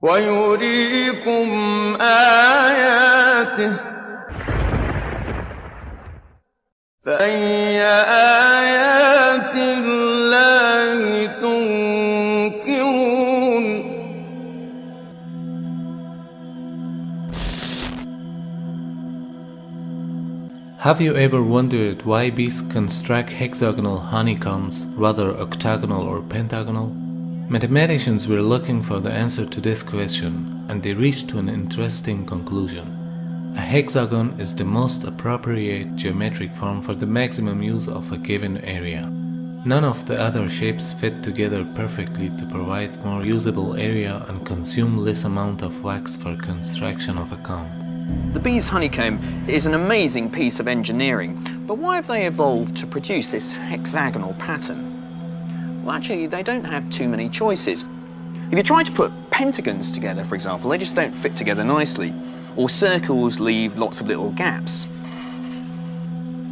ويريكم آياته فأي آيات الله تنكرون. Have you ever wondered why bees construct hexagonal honeycombs rather octagonal or pentagonal? Mathematicians were looking for the answer to this question, and they reached to an interesting conclusion. A hexagon is the most appropriate geometric form for the maximum use of a given area. None of the other shapes fit together perfectly to provide more usable area and consume less amount of wax for construction of a comb. The bee's honeycomb is an amazing piece of engineering, but why have they evolved to produce this hexagonal pattern? Well, actually, they don't have too many choices. If you try to put pentagons together, for example, they just don't fit together nicely, or circles leave lots of little gaps.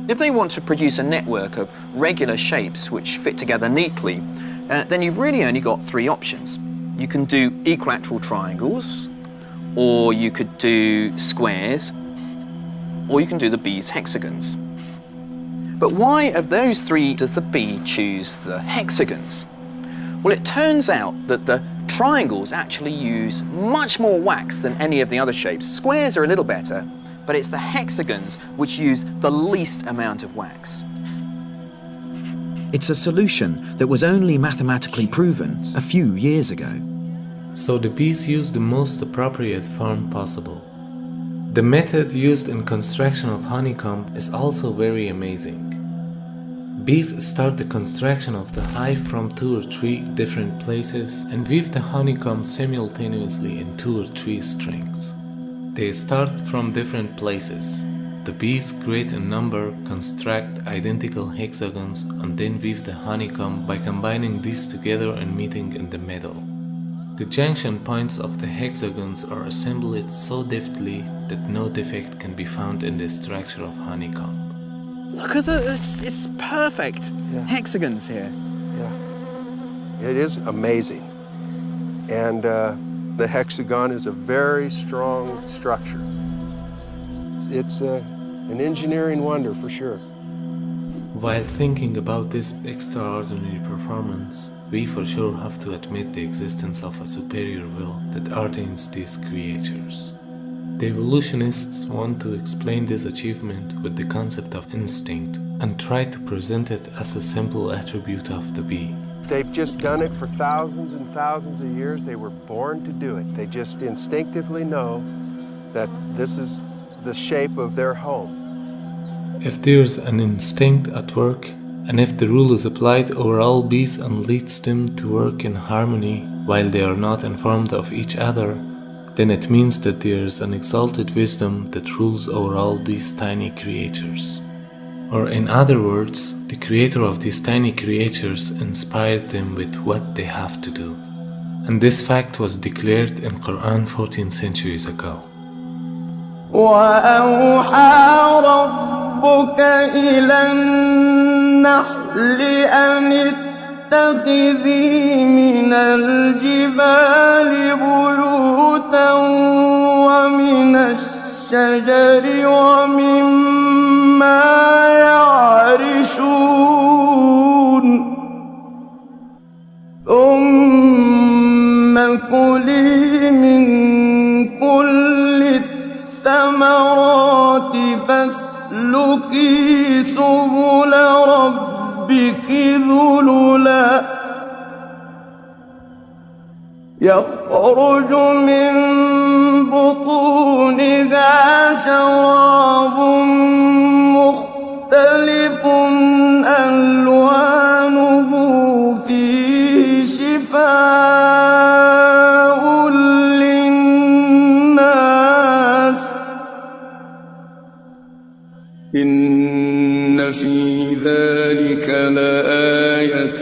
If they want to produce a network of regular shapes which fit together neatly, then you've really only got three options. You can do equilateral triangles, or you could do squares, or you can do the bee's hexagons. But why of those three does the bee choose the hexagons? Well, it turns out that the triangles actually use much more wax than any of the other shapes. Squares are a little better, but it's the hexagons which use the least amount of wax. It's a solution that was only mathematically proven a few years ago. So the bees use the most appropriate form possible. The method used in construction of honeycomb is also very amazing. Bees start the construction of the hive from 2 or 3 different places and weave the honeycomb simultaneously in 2 or 3 strings. They start from different places. The bees create a number, construct identical hexagons, and then weave the honeycomb by combining these together and meeting in the middle. The junction points of the hexagons are assembled so deftly that no defect can be found in the structure of honeycomb. Look at it's perfect. Yeah. Hexagons here. Yeah, it is amazing. And the hexagon is a very strong structure. It's an engineering wonder for sure. While thinking about this extraordinary performance, we for sure have to admit the existence of a superior will that ordains these creatures. The evolutionists want to explain this achievement with the concept of instinct and try to present it as a simple attribute of the bee. They've just done it for thousands and thousands of years. They were born to do it. They just instinctively know that this is the shape of their home. If there's an instinct at work, and if the rule is applied over all bees and leads them to work in harmony while they are not informed of each other, then it means that there is an exalted wisdom that rules over all these tiny creatures. Or in other words, the creator of these tiny creatures inspired them with what they have to do. And this fact was declared in Qur'an 14 centuries ago. وأوحى ربك إلى النحل أن اتخذي من الجبال بيوتا ومن الشجر ومما يعرشون ثم كلي من كل الثمرات فاسلكي سبل ربك ذللا يخرج من بطونها شراب مختلف ألوانه فيه شفاء للناس إن في ذلك لآية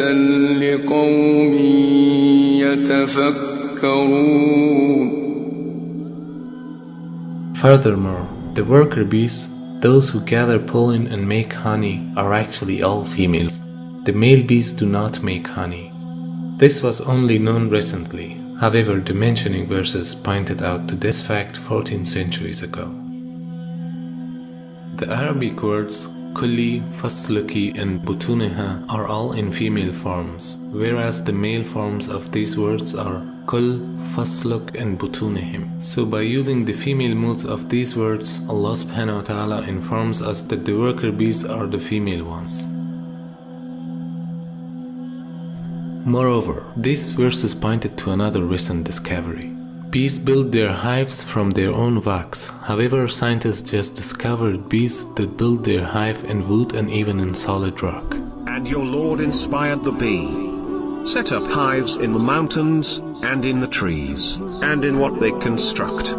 لقوم يتفكرون. Furthermore, the worker bees, those who gather pollen and make honey, are actually all females. The male bees do not make honey. This was only known recently. However, the mentioning verses pointed out to this fact 14 centuries ago. The Arabic words kulli, fasluki, and butuneha are all in female forms, whereas the male forms of these words are kul, fasluk, and butunehim. So by using the female moods of these words, Allah subhanahu wa ta'ala informs us that the worker bees are the female ones. Moreover, these verses pointed to another recent discovery. Bees build their hives from their own wax. However, scientists just discovered bees that build their hive in wood and even in solid rock. And your Lord inspired the bee. Set up hives in the mountains, and in the trees, and in what they construct.